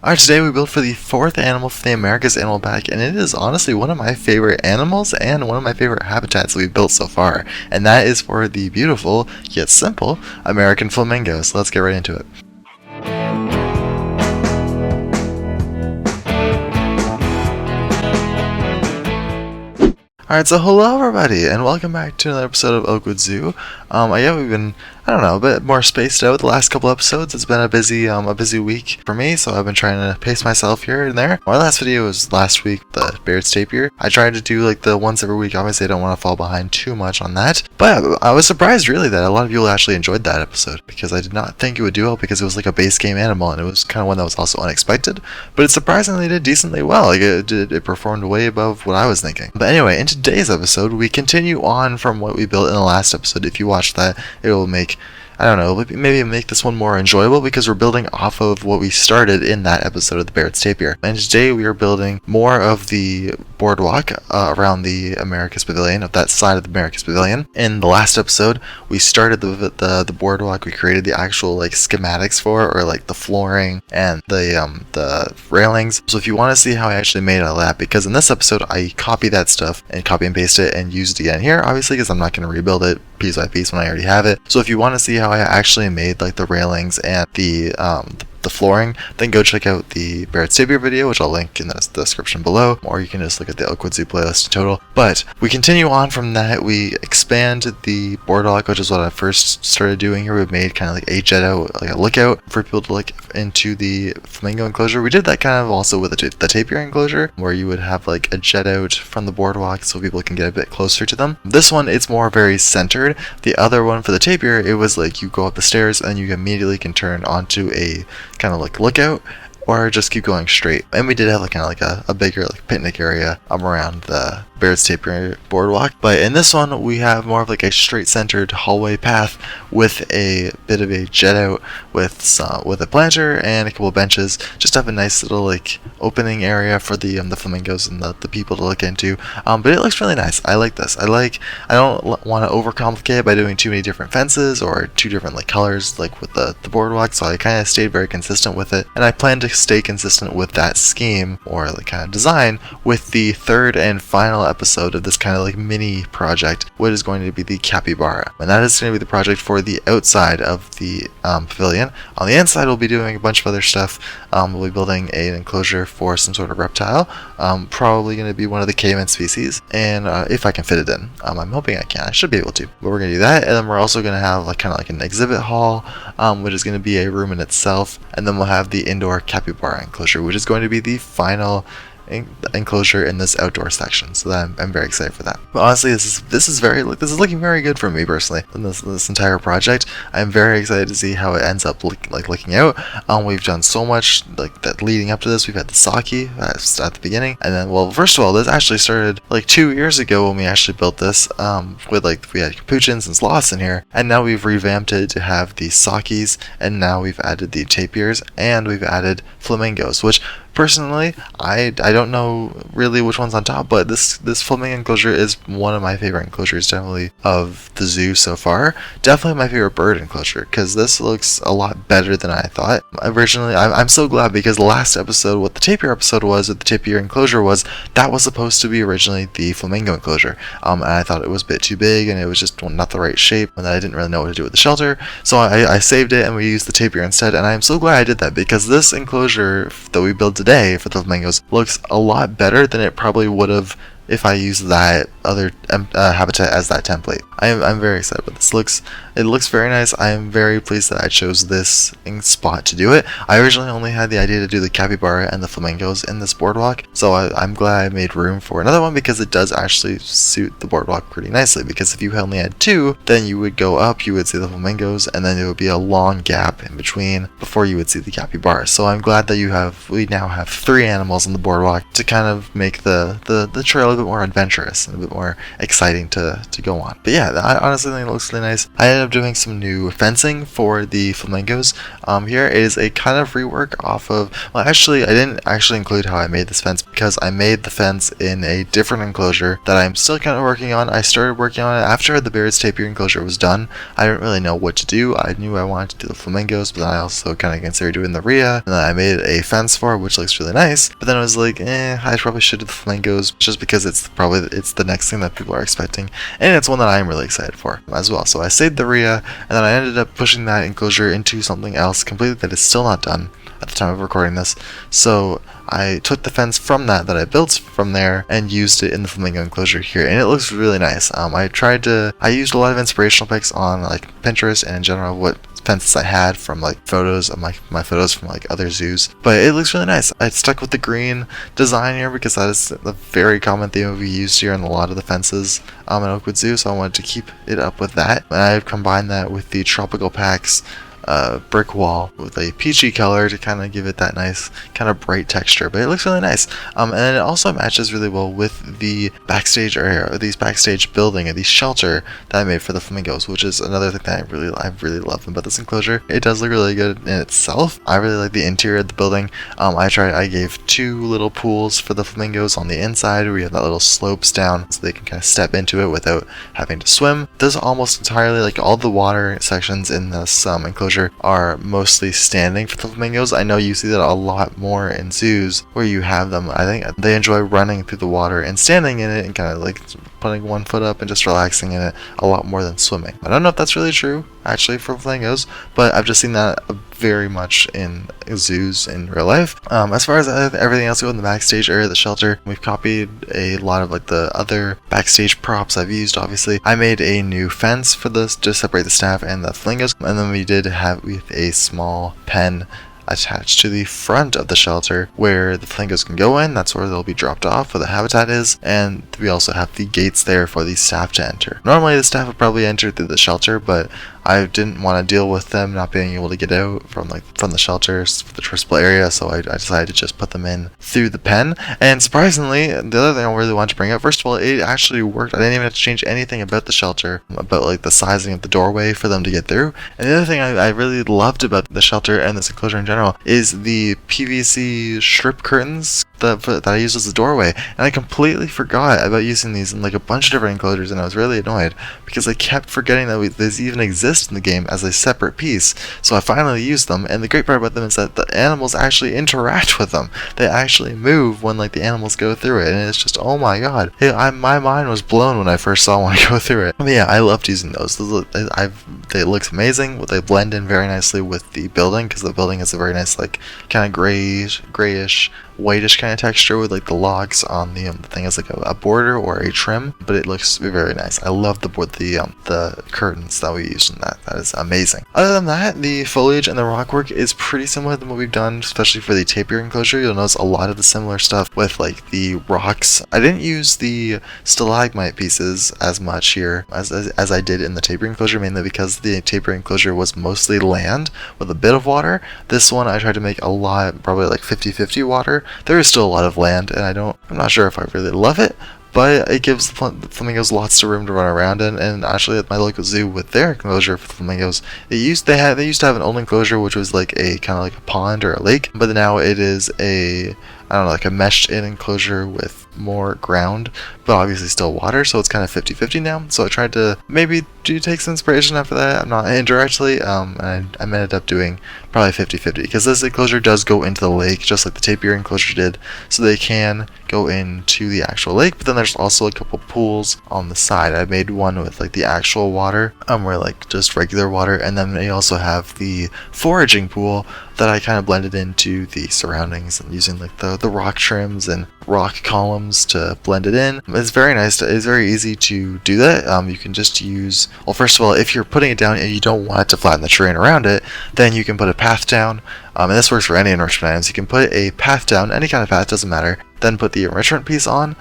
Alright, today we built for the fourth animal for the America's Animal Pack, and it is honestly one of my favorite animals and one of my favorite habitats we've built so far, and that is for the beautiful, yet simple, American Flamingo. So let's get right into it. Alright, so hello everybody, and welcome back to another episode of OakWood Zoo. We've been, a bit more spaced out the last couple episodes. It's been a busy week for me, so I've been trying to pace myself here and there. My last video was last week, the Bairds Tapir. I tried to do like the once every week. Obviously I don't want to fall behind too much on that, but I was surprised really that a lot of people actually enjoyed that episode, because I did not think it would do well, because it was like a base game animal, and it was kind of one that was also unexpected, but it surprisingly did decently well. Like it performed way above what I was thinking. But anyway, in today's episode, we continue on from what we built in the last episode. If you watch that, it will make, maybe make this one more enjoyable, because we're building off of what we started in that episode of the Bairds Tapir. And today we are building more of the boardwalk around the America's Pavilion, of that side of the America's Pavilion. In the last episode, we started the boardwalk. We created the actual like schematics for it, or like the flooring and the railings. So if you want to see how I actually made all that, because in this episode I copy that stuff and copy and paste it and use it again here, obviously, because I'm not going to rebuild it piece by piece when I already have it. So if you want to see how I actually made like the railings and the flooring, then go check out the Bairds Tapir video, which I'll link in the description below, or you can just look at the OakWood Zoo playlist in total. But we continue on from that. We expand the boardwalk, which is what I first started doing here. We made kind of like a jet out, like a lookout for people to look into the flamingo enclosure. We did that kind of also with the tapir enclosure, where you would have like a jet out from the boardwalk so people can get a bit closer to them. This one, it's more very centered. The other one for the tapir, it was like you go up the stairs and you immediately can turn onto a kind of like lookout, or just keep going straight. And we did have like kind of like a bigger like picnic area around the Bairds Tapir boardwalk. But in this one, we have more of like a straight centered hallway path with a bit of a jet out with a planter and a couple of benches. Just have a nice little like opening area for the flamingos and the people to look into. But it looks really nice. I like this. I don't want to overcomplicate it by doing too many different fences or two different like colors like with the boardwalk. So I kind of stayed very consistent with it, and I plan to stay consistent with that scheme or like kind of design with the third and final episode of this kind of like mini project, what is going to be the capybara. And that is going to be the project for the outside of the pavilion. On the inside, we'll be doing a bunch of other stuff. We'll be building an enclosure for some sort of reptile, probably going to be one of the caiman species, and if I can fit it in, I'm hoping I can. I should be able to, but we're going to do that. And then we're also going to have like kind of like an exhibit hall, which is going to be a room in itself, and then we'll have the indoor capybara enclosure, which is going to be the final enclosure in this outdoor section. So that I'm very excited for that. But honestly, this is looking very good for me personally in this entire project. I'm very excited to see how it ends up looking out. We've done so much like that leading up to this. We've had the sake at the beginning, and then, well, first of all, this actually started like 2 years ago when we actually built this, with like we had capuchins and sloths in here, and now we've revamped it to have the sakis, and now we've added the tapirs, and we've added flamingos, which personally, I don't know really which one's on top, but this flamingo enclosure is one of my favorite enclosures, definitely, of the zoo so far. Definitely my favorite bird enclosure, because this looks a lot better than I thought. Originally, I'm so glad, because the last episode, what the tapir episode was, what the tapir enclosure was, that was supposed to be originally the flamingo enclosure. And I thought it was a bit too big, and it was just not the right shape, and I didn't really know what to do with the shelter. So I saved it, and we used the tapir instead, and I'm so glad I did that, because this enclosure that we built today for the flamingos looks a lot better than it probably would have if I used that other habitat as that template. I'm very excited about this. It looks very nice. I am very pleased that I chose this spot to do it. I originally only had the idea to do the capybara and the flamingos in this boardwalk, so I'm glad I made room for another one, because it does actually suit the boardwalk pretty nicely. Because if you only had two, then you would go up, you would see the flamingos, and then there would be a long gap in between before you would see the capybara. So I'm glad that we now have three animals on the boardwalk to kind of make the trail go bit more adventurous and a bit more exciting to go on. But yeah, I honestly think it looks really nice. I ended up doing some new fencing for the flamingos. Here is a kind of rework off of, well, actually I didn't actually include how I made this fence because I made the fence in a different enclosure that I'm still kind of working on. I started working on it after the Bairds Tapir enclosure was done. I didn't really know what to do. I knew I wanted to do the flamingos, but then I also kind of considered doing the rhea, and then I made a fence for it, which looks really nice. But then I was like, I probably should do the flamingos just because it's the next thing that people are expecting, and it's one that I'm really excited for as well. So I saved the rhea, and then I ended up pushing that enclosure into something else completely that is still not done at the time of recording this. So I took the fence from that I built from there and used it in the flamingo enclosure here, and it looks really nice. I used a lot of inspirational pics on like Pinterest and in general what fences I had from like photos of my photos from like other zoos, but it looks really nice. I stuck with the green design here because that is a very common theme we used here in a lot of the fences at OakWood Zoo, so I wanted to keep it up with that, and I've combined that with the tropical packs brick wall with a peachy color to kind of give it that nice kind of bright texture, but it looks really nice. And it also matches really well with the backstage area, or these backstage building, or the shelter that I made for the flamingos, which is another thing that I really love about this enclosure. It does look really good in itself. I really like the interior of the building. I gave 2 little pools for the flamingos on the inside where you have that little slopes down so they can kind of step into it without having to swim. This almost entirely, like all the water sections in this enclosure are mostly standing for the flamingos. I know you see that a lot more in zoos where you have them. I think they enjoy running through the water and standing in it and kind of like putting one foot up and just relaxing in it a lot more than swimming. I don't know if that's really true actually for flamingos, but I've just seen that very much in zoos in real life. As far as everything else goes in the backstage area, the shelter, we've copied a lot of like the other backstage props I've used. Obviously, I made a new fence for this to separate the staff and the flamingos, and then we did have with a small pen attached to the front of the shelter where the flamingos can go in. That's where they'll be dropped off, where the habitat is, and we also have the gates there for the staff to enter. Normally the staff would probably enter through the shelter, but I didn't want to deal with them not being able to get out from the shelters for the traversable area, so I decided to just put them in through the pen. And surprisingly, the other thing I really wanted to bring up, first of all, it actually worked. I didn't even have to change anything about the shelter, about like the sizing of the doorway for them to get through. And the other thing I really loved about the shelter and this enclosure in general is the PVC strip curtains that I used as a doorway, and I completely forgot about using these in like a bunch of different enclosures, and I was really annoyed because I kept forgetting that these even exist in the game as a separate piece. So I finally used them, and the great part about them is that the animals actually interact with them. They actually move when like the animals go through it, and it's just, oh my god, my mind was blown when I first saw one go through it. But yeah, I loved using those. They look amazing. They blend in very nicely with the building because the building has a very nice like kind of grayish whitish kind of texture with like the logs on the thing as like a border or a trim, but it looks very nice. I love the curtains that we used in that. That is amazing. Other than that, the foliage and the rockwork is pretty similar than what we've done, especially for the tapir enclosure. You'll notice a lot of the similar stuff with like the rocks. I didn't use the stalagmite pieces as much here as I did in the tapir enclosure, mainly because the tapir enclosure was mostly land with a bit of water. This one I tried to make a lot, probably like 50-50 water. There is still a lot of land, and I'm not sure if I really love it, but it gives the flamingos lots of room to run around in. And actually at my local zoo with their enclosure for the flamingos, they used to have an old enclosure which was like a kind of like a pond or a lake, but now it is like a meshed in enclosure with more ground, but obviously still water, so it's kind of 50-50 now. So I tried to maybe take some inspiration after that. I'm not indirectly, and I ended up doing probably 50-50 because this enclosure does go into the lake just like the tapir enclosure did, so they can go into the actual lake, but then there's also a couple pools on the side. I made one with like the actual water, where like just regular water, and then they also have the foraging pool that I kind of blended into the surroundings and using like the rock trims and rock columns to blend it in. It's very nice. It's very easy to do that. You can just use, well, first of all, if you're putting it down and you don't want it to flatten the terrain around it, then you can put a path down. And this works for any enrichment items. You can put a path down, any kind of path, doesn't matter. Then put the enrichment piece on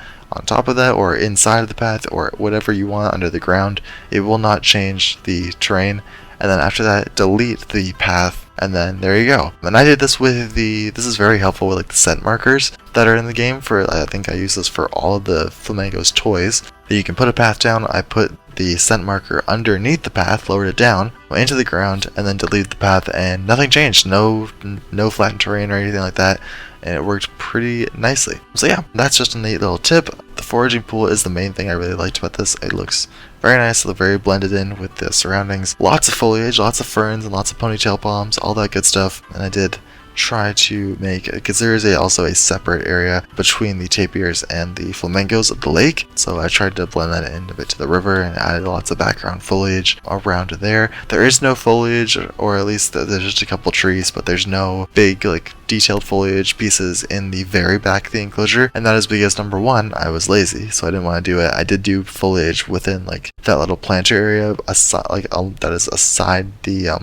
top of that, or inside of the path, or whatever you want under the ground. It will not change the terrain. and then after that delete the path, and then there you go. And I did this with this is very helpful with like the scent markers that are in the game. I think I use this for all of the Flamingo's toys. That you can put a path down. I put the scent marker underneath the path, lowered it down, went into the ground, and then deleted the path, and nothing changed. No flattened terrain or anything like that, and it worked pretty nicely. So yeah, that's just a neat little tip. The foraging pool is the main thing I really liked about this. It looks very nice, very blended in with the surroundings. Lots of foliage, lots of ferns, and lots of ponytail palms, all that good stuff. And I did try to make, because there is also a separate area between the tapirs and the flamingos of the lake, so I tried to blend that in a bit to the river and added lots of background foliage around there. There is no foliage, or at least there's just a couple trees, but there's no big like detailed foliage pieces in the very back of the enclosure, and that is because number one, I was lazy, so I didn't want to do it. I did do foliage within like that little planter area aside, that is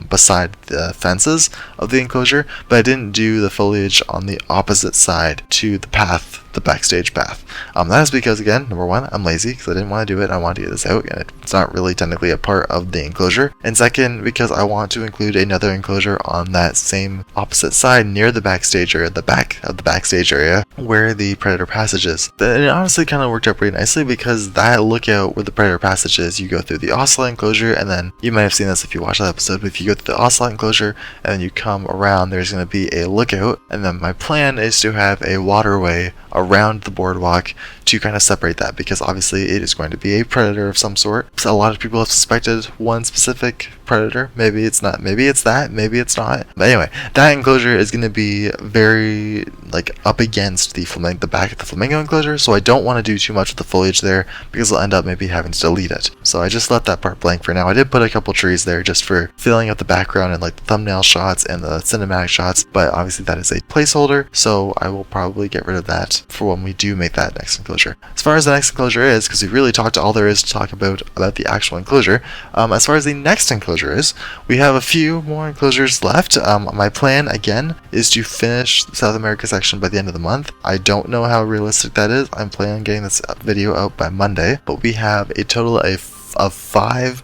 beside the fences of the enclosure, but I didn't do the foliage on the opposite side to the path, the backstage path. That is because, again, number one, I'm lazy because I didn't want to do it. I wanted to get this out, and it's not really technically a part of the enclosure. And second, because I want to include another enclosure on that same opposite side near the backstage area, the back of the backstage area, where the predator passage is. And it honestly kind of worked out pretty nicely, because that lookout where the predator passage is, you go through the ocelot enclosure, and then you might have seen this if you watched that episode, but if you go through the ocelot enclosure and then you come around, there's going to be a lookout, and then my plan is to have a waterway around the boardwalk to kind of separate that, because obviously it is going to be a predator of some sort. So a lot of people have suspected one specific predator. Maybe it's not, maybe it's that, maybe it's not. But anyway, that enclosure is going to be very like up against the back of the flamingo enclosure, so I don't want to do too much with the foliage there, because I'll end up maybe having to delete it. So I just left that part blank for now. I did put a couple trees there just for filling up the background and like the thumbnail shots and the cinematic shots, but obviously that is a placeholder, so I will probably get rid of that for when we do make that next enclosure. As far as the next enclosure is, because we really talked all there is to talk about the actual enclosure, as far as the next enclosure is, we have a few more enclosures left. My plan, again, is to finish the South America section by the end of the month. I don't know how realistic that is. I'm planning on getting this video out by Monday, but we have a total of 5,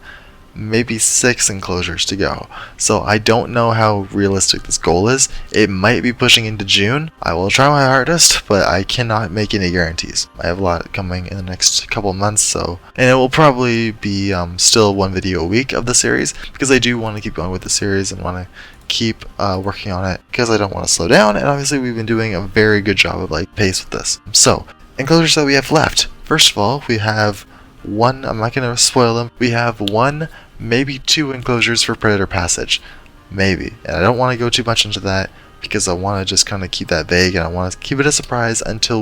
maybe 6 enclosures to go. So I don't know how realistic this goal is. It might be pushing into June. I will try my hardest, but I cannot make any guarantees. I have a lot coming in the next couple months, and it will probably be still one video a week of the series, because I do want to keep going with the series and want to keep working on it, because I don't want to slow down, and obviously we've been doing a very good job of like pace with this. So, enclosures that we have left. First of all, we have one, I'm not going to spoil them, we have 1, maybe 2 enclosures for predator passage. Maybe. And I don't want to go too much into that, because I want to just kind of keep that vague, and I want to keep it a surprise until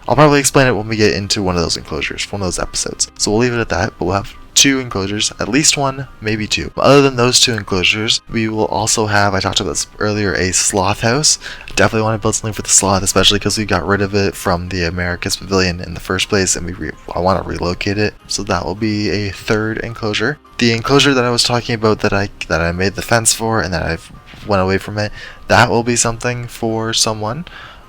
I'll probably explain it when we get into one of those enclosures, one of those episodes. So we'll leave it at that, but we'll have 2 enclosures, at least 1, maybe 2. But other than those 2 enclosures, we will also have, I talked about this earlier, a sloth house. Definitely want to build something for the sloth, especially because we got rid of it from the America's Pavilion in the first place, and I want to relocate it. So that will be a 3rd enclosure. The enclosure that I was talking about that I made the fence for and that I've went away from it, that will be something for someone.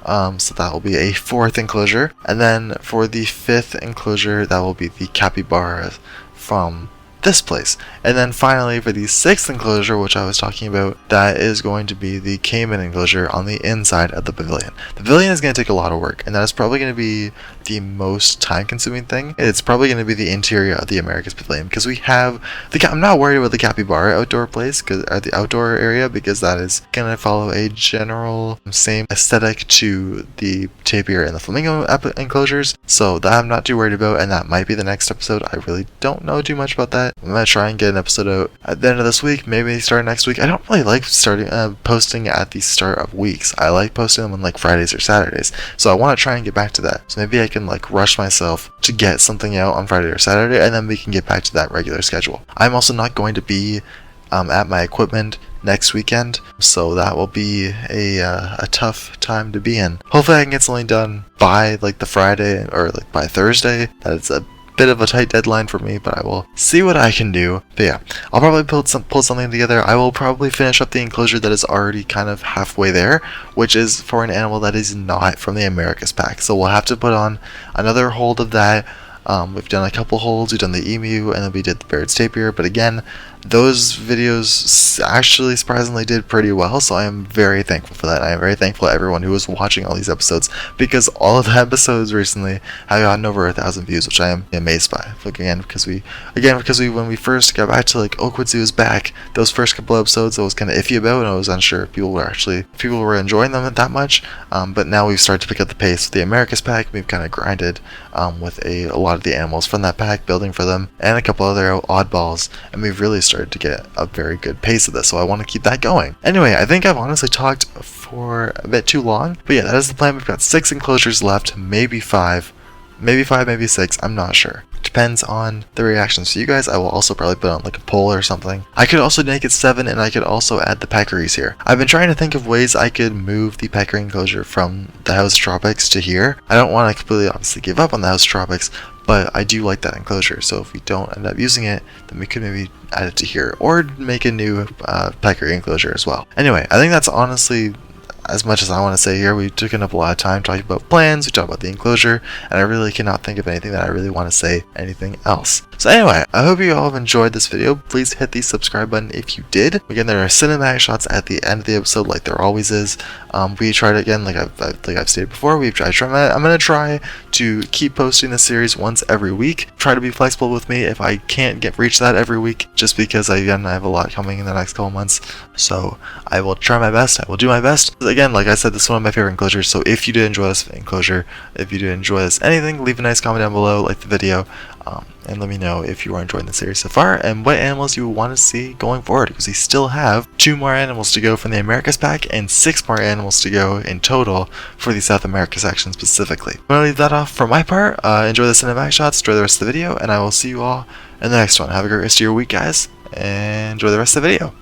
So that will be a 4th enclosure. And then for the 5th enclosure, that will be the capybara from this place. And then finally for the 6th enclosure, which I was talking about, that is going to be the caiman enclosure on the inside of the pavilion. The pavilion is going to take a lot of work, and that is probably going to be the most time-consuming thing. It's probably going to be the interior of the America's Pavilion, because we have I'm not worried about the capybara outdoor place, the outdoor area, because that is going to follow a general same aesthetic to the tapir and the flamingo enclosures, so that I'm not too worried about, and that might be the next episode. I really don't know too much about that. I'm going to try and get an episode out at the end of this week, maybe start next week. I don't really like posting at the start of weeks. I like posting them on like Fridays or Saturdays, so I want to try and get back to that. So maybe I can like rush myself to get something out on Friday or Saturday, and then we can get back to that regular schedule. I'm also not going to be at my equipment next weekend, so that will be a tough time to be in. Hopefully I can get something done by like the Friday or like by Thursday. That's a bit of a tight deadline for me, but I will see what I can do. But yeah, I'll probably pull something together. I will probably finish up the enclosure that is already kind of halfway there, which is for an animal that is not from the America's pack. So we'll have to put on another hold of that. We've done a couple holds. We've done the emu, and then we did the Bairds Tapir, but again, those videos actually surprisingly did pretty well, so I am very thankful for that. I am very thankful to everyone who was watching all these episodes, because all of the episodes recently have gotten over 1,000 views, which I am amazed by. Again, because we when we first got back to like OakWood Zoo is back, those first couple episodes I was kind of iffy about, and I was unsure if people were enjoying them that much. But now we've started to pick up the pace with the America's pack. We've kind of grinded with a lot of the animals from that pack, building for them, and a couple other oddballs, and we've really started to get a very good pace of this, so I want to keep that going. Anyway, I think I've honestly talked for a bit too long, but yeah, that is the plan. We've got 6 enclosures left, maybe 5, maybe 6, I'm not sure. Depends on the reactions to you guys. I will also probably put on like a poll or something. I could also make it 7, and I could also add the peccaries here. I've been trying to think of ways I could move the peccary enclosure from the House Tropics to here. I don't want to completely obviously give up on the House Tropics, but I do like that enclosure, so if we don't end up using it, then we could maybe add it to here, or make a new peccary enclosure as well. Anyway, I think that's honestly as much as I want to say here. We took up a lot of time talking about plans, we talked about the enclosure, and I really cannot think of anything that I really want to say anything else. So anyway, I hope you all have enjoyed this video. Please hit the subscribe button if you did. Again, there are cinematic shots at the end of the episode, like there always is. We tried again, like I've stated before. I'm gonna try to keep posting this series once every week. Try to be flexible with me if I can't reach that every week, just because I have a lot coming in the next couple months. So I will try my best. I will do my best. Again, like I said, this is one of my favorite enclosures. So if you did enjoy this enclosure, if you did enjoy this anything, leave a nice comment down below, like the video. And let me know if you are enjoying the series so far and what animals you want to see going forward, because we still have 2 more animals to go from the Americas pack and 6 more animals to go in total for the South America section specifically. I'm going to leave that off for my part. Enjoy the cinematic shots, enjoy the rest of the video, and I will see you all in the next one. Have a great rest of your week, guys, and enjoy the rest of the video.